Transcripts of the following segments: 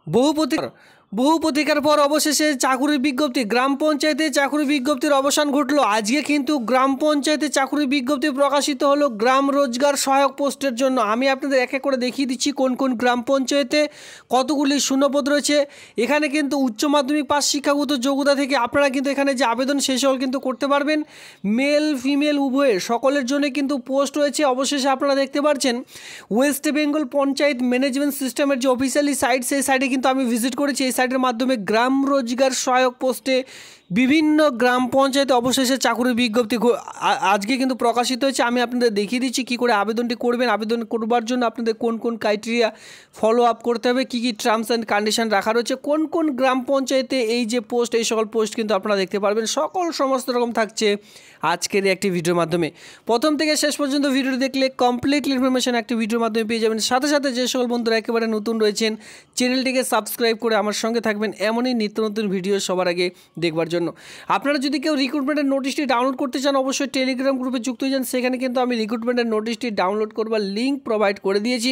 বহু প্রতীক্ষার পর অবশেষে চাকুরির বিজ্ঞপ্তি, গ্রাম পঞ্চায়েতে চাকুরি বিজ্ঞপ্তির অবসান ঘটলো। আজকে কিন্তু গ্রাম পঞ্চায়েতে চাকুরি বিজ্ঞপ্তি প্রকাশিত হলো গ্রাম রোজগার সহায়ক পোস্টের জন্য। আমি আপনাদের এক এক করে দেখিয়ে দিচ্ছি কোন কোন গ্রাম পঞ্চায়েতে কতগুলি শূন্যপদ রয়েছে। এখানে কিন্তু উচ্চ মাধ্যমিক পাস শিক্ষাগত যোগ্যতা থেকে আপনারা কিন্তু এখানে যে আবেদন সেই সকল কিন্তু করতে পারবেন। মেল ফিমেল উভয়ের সকলের জন্য কিন্তু পোস্ট রয়েছে। অবশেষে আপনারা দেখতে পাচ্ছেন ওয়েস্ট বেঙ্গল পঞ্চায়েত ম্যানেজমেন্ট সিস্টেমের যে অফিসিয়ালি সাইট, সেই সাইটে কিন্তু আমি ভিজিট করেছি। এই সাইটের মাধ্যমে গ্রাম রোজগার সহায়ক পোস্টে বিভিন্ন গ্রাম পঞ্চায়েতে অবশেষে চাকুরির বিজ্ঞপ্তি আজকে কিন্তু প্রকাশিত হয়েছে। আমি আপনাদের দেখিয়ে দিচ্ছি কী করে আবেদনটি করবেন। আবেদন করবার জন্য আপনাদের কোন কোন ক্রাইটেরিয়া ফলো আপ করতে হবে, কী কী টার্মস অ্যান্ড কন্ডিশন রাখা রয়েছে, কোন কোন গ্রাম পঞ্চায়েতে এই যে পোস্ট, এই সকল পোস্ট কিন্তু আপনারা দেখতে পারবেন। সমস্ত রকম থাকছে আজকের একটি ভিডিওর মাধ্যমে। প্রথম থেকে শেষ পর্যন্ত ভিডিওটি দেখলে কমপ্লিটলি ইনফরমেশন একটি ভিডিওর মাধ্যমে পেয়ে যাবেন। সাথে সাথে যে সকল বন্ধুরা একেবারে নতুন রয়েছেন চ্যানেলটিকে সাবস্ক্রাইব করে আমার সঙ্গে থাকবেন এমনই নিত্য নতুন ভিডিও সবার আগে দেখবার জন্য। আপনারা যদি কেউ রিক্রুটমেন্টের নোটিশটি ডাউনলোড করতে চান অবশ্যই টেলিগ্রাম গ্রুপে যুক্ত হয়ে যান। সেখানে কিন্তু আমি রিক্রুটমেন্টের নোটিশটি ডাউনলোড করবার লিঙ্ক প্রোভাইড করে দিয়েছি।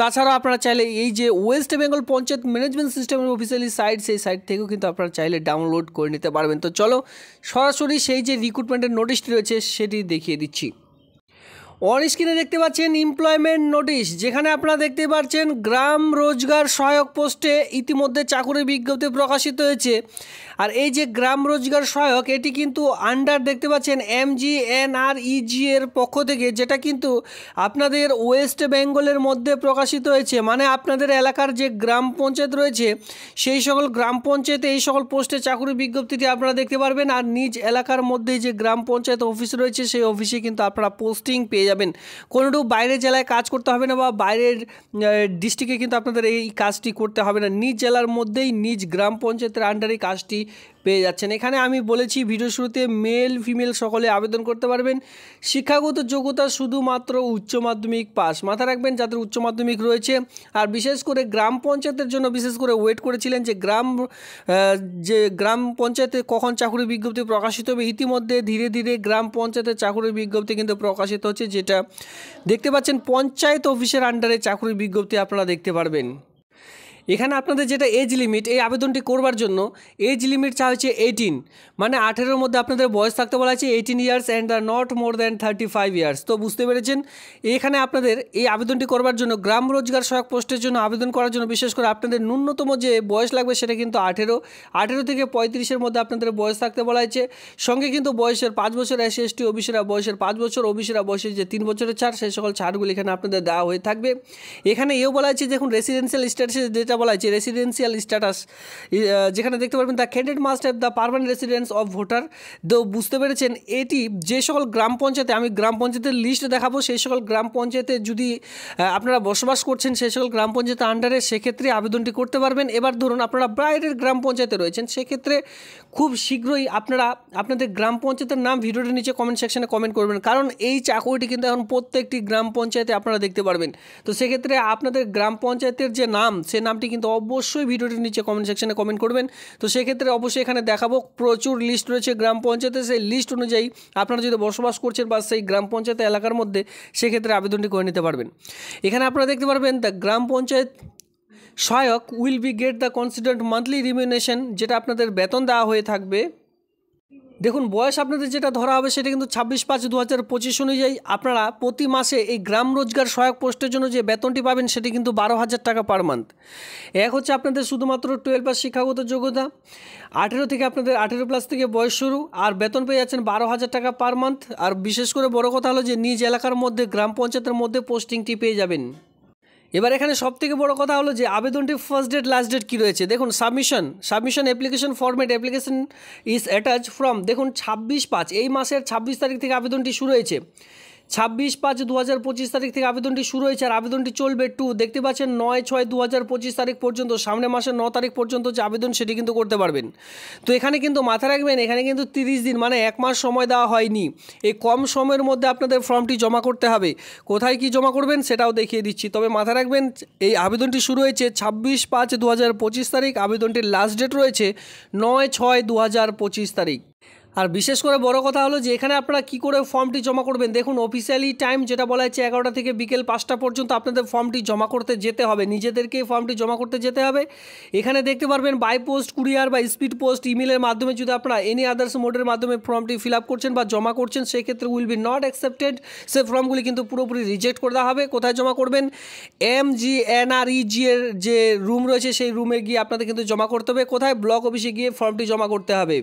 তাছাড়াও আপনারা চাইলে এই যে ওয়েস্ট বেঙ্গল পঞ্চায়েত ম্যানেজমেন্ট সিস্টেমের অফিসিয়ালি সাইট, সেই সাইট থেকেও কিন্তু আপনারা চাইলে ডাউনলোড করে নিতে পারবেন। তো চলো সরাসরি সেই যে রিক্রুটমেন্টের নোটিশটি রয়েছে সেটি দেখিয়ে দিচ্ছি। অন স্ক্রিনে দেখতে পাচ্ছেন এমপ্লয়মেন্ট নোটিশ, যেখানে আপনারা দেখতে পাচ্ছেন গ্রাম রোজগার সহায়ক পোস্টে ইতিমধ্যে চাকুরির বিজ্ঞপ্তি প্রকাশিত হয়েছে। আর এই যে গ্রাম রোজগার সহায়ক, এটি কিন্তু আন্ডার দেখতে পাচ্ছেন MGNREG এর পক্ষ থেকে, যেটা কিন্তু আপনাদের ওয়েস্ট বেঙ্গলের মধ্যে প্রকাশিত হয়েছে। মানে আপনাদের এলাকার যে গ্রাম পঞ্চায়েত রয়েছে সেই সকল গ্রাম পঞ্চায়েতে এই সকল পোস্টে চাকুরির বিজ্ঞপ্তিটি আপনারা দেখতে পারবেন। আর নিজ এলাকার মধ্যে যে গ্রাম পঞ্চায়েত অফিস রয়েছে সেই অফিসে কিন্তু আপনারা পোস্টিং পেয়ে যাবেন। কোনোটু বাইরের জেলায় কাজ করতে হবে না বা বাইরের ডিস্ট্রিক্টে কিন্তু আপনাদের এই কাজটি করতে হবে না। নিজ জেলার মধ্যেই নিজ গ্রাম পঞ্চায়েতের আন্ডারেই কাজটি পেয়ে যাচ্ছেন। এখানে আমি বলেছি ভিডিও শুরুতে মেল ফিমেল সকলে আবেদন করতে পারবেন। শিক্ষাগত যোগ্যতা শুধুমাত্র উচ্চ মাধ্যমিক পাস। মাথায় রাখবেন যাদের উচ্চ মাধ্যমিক রয়েছে। আর বিশেষ করে গ্রাম পঞ্চায়েতের জন্য বিশেষ করে ওয়েট করেছিলেন যে গ্রাম পঞ্চায়েতে কখন চাকুরির বিজ্ঞপ্তি প্রকাশিত হবে। ইতিমধ্যে ধীরে ধীরে গ্রাম পঞ্চায়েতের চাকুরির বিজ্ঞপ্তি কিন্তু প্রকাশিত হচ্ছে, যেটা দেখতে পাচ্ছেন পঞ্চায়েত অফিসের আন্ডারে চাকুরির বিজ্ঞপ্তি আপনারা দেখতে পারবেন। এখানে আপনাদের যেটা এজ লিমিট, এই আবেদনটি করবার জন্য এজ লিমিট চা হচ্ছে 18, মানে 18-এর মধ্যে আপনাদের বয়স থাকতে বলা আছে 18 years and not more than 35 years. তো বুঝতে পেরেছেন, এখানে আপনাদের এই আবেদনটি করবার জন্য গ্রাম রোজগার সহায়ক পোস্টের জন্য আবেদন করার জন্য বিশেষ করে আপনাদের ন্যূনতম যে বয়স লাগবে সেটা কিন্তু 18 থেকে 35-এর মধ্যে আপনাদের বয়স থাকতে বলা হয়েছে। সঙ্গে কিন্তু বয়সের 5 বছর SC/ST ওবিসিরা বয়সের 5 বছর, ওবিসিরা বয়সের যে 3 বছরের ছাড়, সেই সকল ছাড়গুলি এখানে আপনাদের দেওয়া হয়ে থাকবে। এখানে এও বলা হয়েছে দেখুন রেসিডেন্সিয়াল স্ট্যাটাসে যেটা বলা হয়েছে রেসিডেন্সিয়াল স্ট্যাটাস, যেখানে দেখতে পারবেন the candidate must have the permanent residence of voter. তো বুঝতে পেরেছেন, এটি যে সকল গ্রাম পঞ্চায়েতে, আমি গ্রাম পঞ্চায়েতের লিস্ট দেখাবো, সেই সকল গ্রাম পঞ্চায়েতে যদি আপনারা বসবাস করছেন সেই সকল গ্রাম পঞ্চায়েতের আন্ডারে, সেক্ষেত্রে আবেদনটি করতে পারবেন। এবার ধরুন আপনারা বাইরের গ্রাম পঞ্চায়েতে রয়েছেন, সেক্ষেত্রে খুব শীঘ্রই আপনারা আপনাদের গ্রাম পঞ্চায়েতের নাম ভিডিওটির নিচে কমেন্ট সেকশনে কমেন্ট করবেন, কারণ এই চাকুরিটি কিন্তু এখন প্রত্যেকটি গ্রাম পঞ্চায়েতে আপনারা দেখতে পারবেন। তো সেক্ষেত্রে আপনাদের গ্রাম পঞ্চায়েতের যে নাম, সে নামটি কিন্তু অবশ্যই ভিডিওটির নিচে কমেন্ট সেকশনে কমেন্ট করবেন। তো সেক্ষেত্রে অবশ্যই এখানে দেখাবো প্রচুর লিস্ট রয়েছে গ্রাম পঞ্চায়েতে, সেই লিস্ট অনুযায়ী আপনারা যদি বসবাস করছেন বা সেই গ্রাম পঞ্চায়েত এলাকার মধ্যে, সেক্ষেত্রে আবেদনটি করে নিতে পারবেন। এখানে আপনারা দেখতে পারবেন the gram panchayat sahayak will be get the considered monthly remuneration, যেটা আপনাদের বেতন দেওয়া হয়ে থাকবে। দেখুন বয়স আপনাদের যেটা ধরা হবে সেটা কিন্তু 26/5/2025 অনুযায়ী আপনারা প্রতি মাসে এই গ্রাম রোজগার সহায়ক পোস্টের জন্য যে বেতনটি পাবেন সেটি কিন্তু 12,000 টাকা পার মান্থ। এক হচ্ছে আপনাদের শুধুমাত্র 12 পাস শিক্ষাগত যোগ্যতা, 18 থেকে আপনাদের 18+ থেকে বয়স শুরু, আর বেতন পেয়ে যাচ্ছেন 12,000 টাকা পার মান্থ। আর বিশেষ করে বড় কথা হলো যে নিজ এলাকার মধ্যে গ্রাম পঞ্চায়েতের মধ্যে পোস্টিংটি পেয়ে যাবেন। এবার এখানে সবথেকে বড় কথা হলো যে আবেদনটি ফার্স্ট ডেট লাস্ট ডেট কী রয়েছে। দেখুন submission application format application is attach from, দেখুন 26/5, এই মাসের 26 তারিখ থেকে আবেদনটি শুরু হয়েছে। 26/5/2025 তারিখ থেকে আবেদনটি শুরু হয়েছে আর আবেদনটি চলবে দেখতে পাচ্ছেন 9/6/2025 তারিখ পর্যন্ত, সামনের মাসের 9 তারিখ পর্যন্ত যে আবেদন সেটি কিন্তু করতে পারবেন। তো এখানে কিন্তু মাথায় রাখবেন, এখানে কিন্তু 30 দিন মানে 1 মাস সময় দেওয়া হয়নি। এই কম সময়ের মধ্যে আপনাদের ফর্মটি জমা করতে হবে। কোথায় কি জমা করবেন সেটাও দেখিয়ে দিচ্ছি, তবে মাথায় রাখবেন এই আবেদনটি শুরু হয়েছে 26/5/2025 তারিখ, আবেদনটির লাস্ট ডেট রয়েছে 9/6/2025 তারিখ। আর বিশেষ করে বড় কথা হলো যে এখানে আপনারা কী করে ফর্মটি জমা করবেন। দেখুন অফিসিয়ালি টাইম যেটা বলা হচ্ছে 11টা থেকে বিকেল 5টা পর্যন্ত আপনাদের ফর্মটি জমা করতে যেতে হবে, নিজেদেরকেই ফর্মটি জমা করতে যেতে হবে। এখানে দেখতে পারবেন বাই পোস্ট, কুরিয়ার বা স্পিড পোস্ট, ইমেলের মাধ্যমে যদি আপনারা এনি আদার্স মোডের মাধ্যমে ফর্মটি ফিল আপ করছেন বা জমা করছেন সেক্ষেত্রে উইল বি নট অ্যাকসেপ্টেড, সে ফর্মগুলি কিন্তু পুরোপুরি রিজেক্ট করে দেওয়া হবে। কোথায় জমা করবেন? MGNREG এর যে রুম রয়েছে সেই রুমে গিয়ে আপনাদের কিন্তু জমা করতে হবে। কোথায়? ব্লক অফিসে গিয়ে ফর্মটি জমা করতে হবে।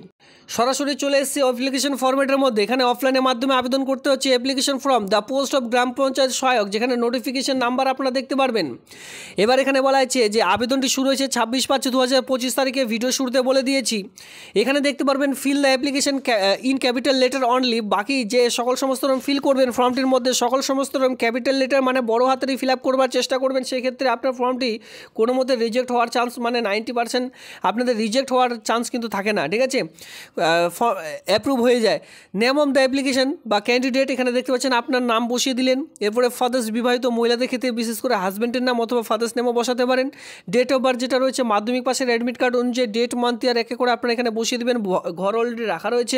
সরাসরি চলে এসেছে অ্যাপ্লিকেশন ফর্মেটের মধ্যে। এখানে অফলাইনের মাধ্যমে আবেদন করতে হচ্ছে application form the post of gram panchayat sahayak, যেখানে নোটিফিকেশন নাম্বার আপনারা দেখতে পারবেন। এবার এখানে বলা হয়েছে যে আবেদনটি শুরু হয়েছে 26/5/2025 তারিখে, ভিডিও শুরুতে বলে দিয়েছি। এখানে দেখতে পারবেন fill the application in capital letter only, বাকি যে সকল সমস্ত রকম ফিল করবেন ফর্মটির মধ্যে সকল সমস্ত রকম ক্যাপিটাল লেটার মানে বড় হাতেরই ফিল আপ করবার চেষ্টা করবেন। সেক্ষেত্রে আপনার ফর্মটি কোনো মতে রিজেক্ট হওয়ার চান্স মানে 90% আপনাদের রিজেক্ট হওয়ার চান্স কিন্তু থাকে না, ঠিক আছে, অ্যাপ্রুভ হয়ে যায়। নেম অফ দ্য অ্যাপ্লিকেশন বা ক্যান্ডিডেট, এখানে দেখতে পাচ্ছেন আপনার নাম বসিয়ে দিলেন। এরপরে ফাদার্স, বিবাহিত মহিলাদের ক্ষেত্রে বিশেষ করে হাজব্যান্ডের নাম অথবা ফাদার্স নেমও বসাতে পারেন। ডেট অফ বার্থ যেটা রয়েছে মাধ্যমিক পাশের অ্যাডমিট কার্ড অনুযায়ী ডেট, মান্থ, ইয়ার একে করে আপনারা এখানে বসিয়ে দেবেন। ঘর অলরেডি রাখা রয়েছে।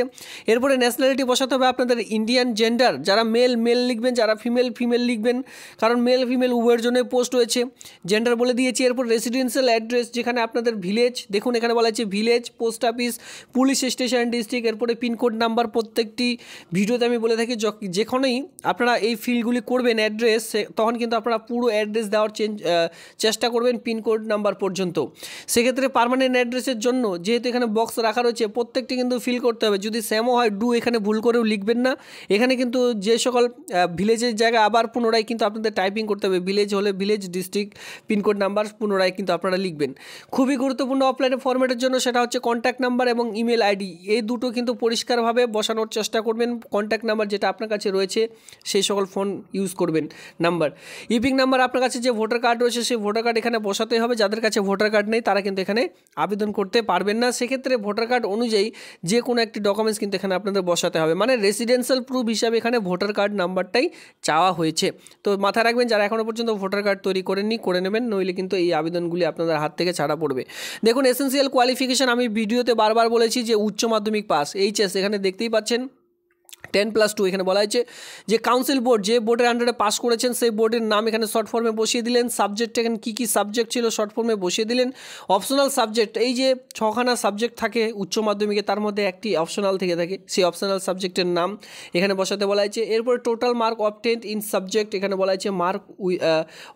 এরপরে ন্যাশনালিটি বসাতে হবে আপনাদের ইন্ডিয়ান। জেন্ডার, যারা মেল লিখবেন, যারা ফিমেল লিখবেন, কারণ মেল ফিমেল উভয়ের জন্য পোস্ট রয়েছে। জেন্ডার বলে দিয়েছি। এরপর রেসিডেন্সিয়াল অ্যাড্রেস, যেখানে আপনাদের ভিলেজ, দেখুন এখানে বলা হচ্ছে village, post office, police station, district. এরপরে পিনকোড নাম্বার, প্রত্যেকটি ভিডিওতে আমি বলে থাকি যেখানেই আপনারা এই ফিলগুলি করবেন অ্যাড্রেস, তখন কিন্তু আপনারা পুরো অ্যাড্রেস দেওয়ার চেষ্টা করবেন পিনকোড নাম্বার পর্যন্ত। সেক্ষেত্রে পার্মানেন্ট অ্যাড্রেসের জন্য যেহেতু এখানে বক্স রাখা রয়েছে প্রত্যেকটি কিন্তু ফিল করতে হবে। যদি স্যামও হয় ডু এখানে ভুল করেও লিখবেন না। এখানে কিন্তু যে সকল ভিলেজের জায়গায় আবার পুনরায় কিন্তু আপনাদের টাইপিং করতে হবে। ভিলেজ হলে ভিলেজ, ডিস্ট্রিক্ট, পিনকোড নাম্বার পুনরায় কিন্তু আপনারা লিখবেন। খুবই গুরুত্বপূর্ণ অফলাইনে ফরম্যাটের জন্য সেটা হচ্ছে কন্ট্যাক্ট নাম্বার এবং ইমেল আইডি, এই দুটো কিন্তু পরিষ্কারভাবে বসানোর চেষ্টা করবেন। কন্ট্যাক্ট নাম্বার যেটা আপনার কাছে রয়েছে সেই সকল ফোন ইউজ করবেন নাম্বার। ইপিক নাম্বার, আপনার কাছে যে ভোটার কার্ড রয়েছে সেই ভোটার কার্ড এখানে বসাতে হবে। যাদের কাছে ভোটার কার্ড নেই তারা কিন্তু এখানে আবেদন করতে পারবেন না। সেক্ষেত্রে ভোটার কার্ড অনুযায়ী যে কোনো একটি ডকুমেন্টস কিন্তু এখানে আপনাদের বসাতে হবে, মানে রেসিডেন্সিয়াল প্রুফ হিসাবে এখানে ভোটার কার্ড নাম্বারটাই চাওয়া হয়েছে। তো মাথায় রাখবেন যারা এখনও পর্যন্ত ভোটার কার্ড তৈরি করেননি করে নেবেন, নইলে কিন্তু এই আবেদনগুলি আপনাদের হাত থেকে ছাড়া পড়বে। দেখুন এসেন্সিয়াল কোয়ালিফিকেশান, আমি ভিডিওতে বারবার বলেছি যে উচ্চ মাধ্যমিক পাস, এইচএস, এখানে দেখতেই পাচ্ছেন 10+2 এখানে বলা হয়েছে যে কাউন্সিল বোর্ড, যে বোর্ডের আন্ডারে পাস করেছেন সেই বোর্ডের নাম এখানে শর্ট ফর্মে বসিয়ে দিলেন। সাবজেক্ট এখানে কী সাবজেক্ট ছিল শর্ট ফর্মে বসিয়ে দিলেন। অপশনাল সাবজেক্ট, এই যে 6খানা সাবজেক্ট থাকে উচ্চ মাধ্যমিকে তার মধ্যে একটি অপশনাল থেকে থাকে, সেই অপশনাল সাবজেক্টের নাম এখানে বসাতে বলা হয়েছে। এরপরে total mark obtained in subject, এখানে বলা হয়েছে mark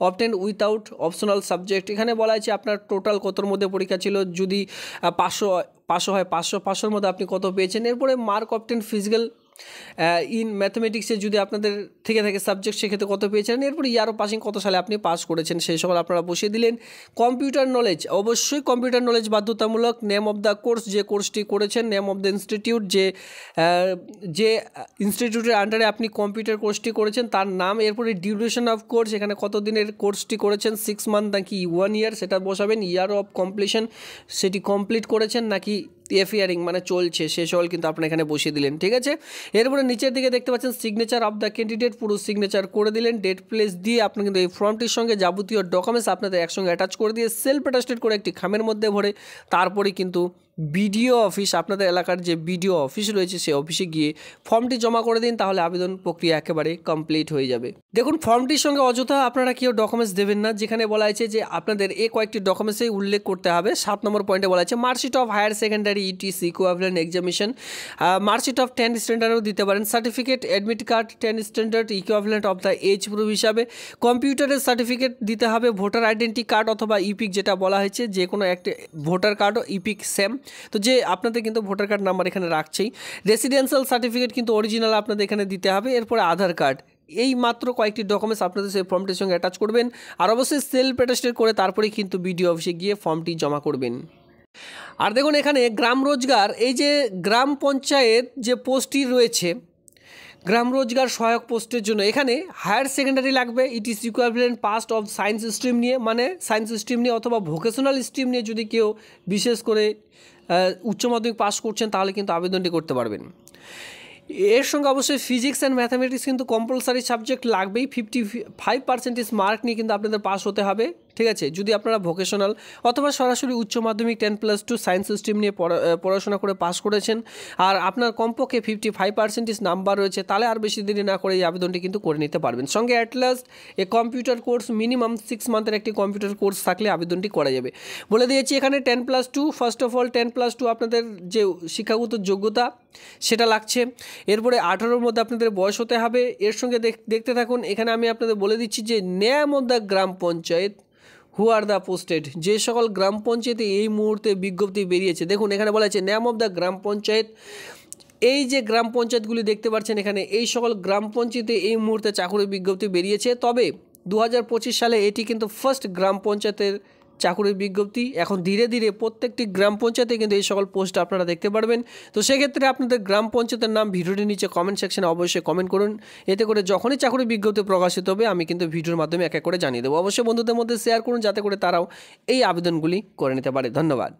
obtained without optional subject, এখানে বলা হয়েছে আপনার টোটাল কতর মধ্যে পরীক্ষা ছিল, যদি 500 হয় 500-500-র মধ্যে আপনি কত পেয়েছেন। এরপরে মার্ক অবটেন্ড ফিজিক্যাল ইন ম্যাথমেটিক্সে যদি আপনাদের থেকে থাকে সাবজেক্ট সেক্ষেত্রে কত পেয়েছেন। এরপরে ইয়ার পাসিং কত সালে আপনি পাস করেছেন সেই সকল আপনারা বসিয়ে দিলেন। কম্পিউটার নলেজ, অবশ্যই কম্পিউটার নলেজ বাধ্যতামূলক। নেম অফ দ্য কোর্স, যে কোর্সটি করেছেন। নেম অফ দ্য ইনস্টিটিউট, যে ইনস্টিটিউটের আন্ডারে আপনি কম্পিউটার কোর্সটি করেছেন তার নাম। এরপরে ডিউরেশন অফ কোর্স, এখানে কত দিনের কোর্সটি করেছেন, 6 মান্থ নাকি 1 ইয়ার সেটা বসাবেন। ইয়ার অফ কমপ্লিশন, সেটি কমপ্লিট করেছেন নাকি এফিয়ারিং মানে চলছে, সে সকল কিন্তু আপনি এখানে বসিয়ে দিলেন, ঠিক আছে। এরপরে নিচের দিকে দেখতে পাচ্ছেন সিগনেচার অফ দ্য ক্যান্ডিডেট, পুরো সিগনেচার করে দিলেন। ডেট প্লেস দিয়ে আপনি কিন্তু এই ফর্মটির সঙ্গে যাবতীয় ডকুমেন্টস আপনাদের একসঙ্গে অ্যাটাচ করে দিয়ে সেলফ অ্যাটাস্টেড করে একটি খামের মধ্যে ভরে তারপরে কিন্তু বিডিও অফিস, আপনাদের এলাকার যে বিডিও অফিস রয়েছে সেই অফিসে গিয়ে ফর্মটি জমা করে দিন, তাহলে আবেদন প্রক্রিয়া একেবারে কমপ্লিট হয়ে যাবে। দেখুন ফর্মটির সঙ্গে অযথা আপনারা কেউ ডকুমেন্টস দেবেন না, যেখানে বলা হয়েছে যে আপনাদের এই কয়েকটি ডকুমেন্টসেই উল্লেখ করতে হবে। 7 নম্বর পয়েন্টে বলা হয়েছে marksheet of higher secondary etc equivalent examination, marksheet of 10 স্ট্যান্ডার্ডও দিতে পারেন, certificate admit card 10 standard equivalent of the age proof হিসাবে, কম্পিউটারের সার্টিফিকেট দিতে হবে, ভোটার আইডেন্টি কার্ড অথবা ইপিক যেটা বলা হয়েছে যে কোনো একটা ভোটার কার্ড ও ইপিক সেম, তো যে আপনাদের কিন্তু ভোটার কার্ড নাম্বার এখানে রাখছেই। রেসিডেন্সিয়াল সার্টিফিকেট কিন্তু অরিজিনাল আপনাদের এখানে দিতে হবে। এরপরে আধার কার্ড, এই মাত্র কয়েকটি ডকুমেন্টস আপনাদের সেই ফর্মটির সঙ্গে অ্যাটাচ করবেন। আর অবশ্যই সেলফ অ্যাটাস্টেড করে তারপরেই কিন্তু বিডিও অফিসে গিয়ে ফর্মটি জমা করবেন। আর দেখুন এখানে গ্রাম রোজগার, এই যে গ্রাম পঞ্চায়েত যে পোস্টটি রয়েছে গ্রাম রোজগার সহায়ক পোস্টের জন্য এখানে হায়ার সেকেন্ডারি লাগবে, it is equivalent past of science stream নিয়ে, মানে সায়েন্স স্ট্রিম নিয়ে অথবা ভোকেশনাল স্ট্রিম নিয়ে যদি কেউ বিশেষ করে উচ্চ মাধ্যমিক পাস করছেন তাহলে কিন্তু আবেদনটি করতে পারবেন। এর সঙ্গে অবশ্যই ফিজিক্স অ্যান্ড ম্যাথামেটিক্স কিন্তু কম্পালসারি সাবজেক্ট লাগবেই। 55% মার্ক নিয়ে কিন্তু আপনাদের পাস হতে হবে। ঠিক আছে। যদি আপনারা ভোকেশনাল অথবা সরাসরি উচ্চ মাধ্যমিক 10+2 সায়েন্স স্ট্রিম নিয়ে পড়াশোনা করে পাস করেছেন আর আপনার কমপক্ষে 55% নাম্বার রয়েছে, তাহলে আর বেশি দেরি না করে এই আবেদনটি কিন্তু করে নিতে পারবেন। সঙ্গে at last computer course minimum 6 মান্থের একটি কম্পিউটার কোর্স থাকলে আবেদনটি করা যাবে। বলে দিয়েছি এখানে 10+2, ফার্স্ট অফ অল 10+2 আপনাদের যে শিক্ষাগত যোগ্যতা সেটা লাগছে। এরপরে 18-র মধ্যে আপনাদের বয়স হতে হবে। এর সঙ্গে দেখতে থাকুন, এখানে আমি আপনাদের বলে দিচ্ছি যে name of the gram panchayat who are the posted, যে সকল গ্রাম পঞ্চায়েতে এই মুহূর্তে বিজ্ঞপ্তি বেরিয়েছে। দেখুন এখানে বলা আছে name of the gram panchayat. এই যে গ্রাম পঞ্চায়েতগুলি দেখতে পাচ্ছেন এখানে, এই সকল গ্রাম পঞ্চায়েতে এই মুহূর্তে চাকরির বিজ্ঞপ্তি বেরিয়েছে। তবে 2025 সালে এটি কিন্তু ফার্স্ট গ্রাম পঞ্চায়েতের চাকরির বিজ্ঞপ্তি। এখন ধীরে ধীরে প্রত্যেকটি গ্রাম পঞ্চায়েতে কিন্তু এই সকল পোস্ট আপনারা দেখতে পারবেন। তো সেক্ষেত্রে আপনাদের গ্রাম পঞ্চায়েতের নাম ভিডিওটির নিচে কমেন্ট সেকশনে অবশ্যই কমেন্ট করুন, এতে করে যখনই চাকরির বিজ্ঞপ্তি প্রকাশিত হবে আমি কিন্তু ভিডিওর মাধ্যমে এক এক করে জানিয়ে দেবো। অবশ্যই বন্ধুদের মধ্যে শেয়ার করুন যাতে করে তারাও এই আবেদনগুলি করে নিতে পারে। ধন্যবাদ।